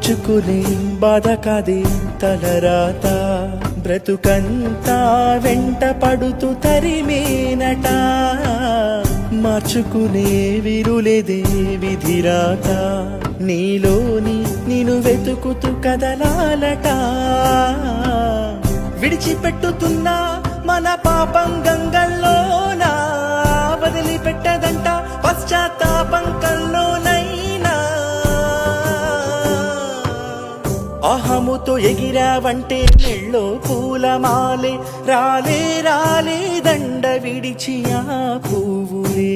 దోచుకునే బాధ కాదే తలరాత బ్రతుకంతా వెంట పడుతూ తరిమేనట మార్చుకునే విరులేదే విధిరాత నీలోని నిన్ను వెతుకుతూ కదలాలట విడిచిపెట్టుతున్నా మన పాపం గంగల్లోనా వదిలిపెట్టదంట పశ్చాత్తాపం కల్లోనైనా అహముతో ఎగిరావంటే నెళ్ళో పూలమాలే రాలే రాలే దండ విడిచి ఆ పువ్వులే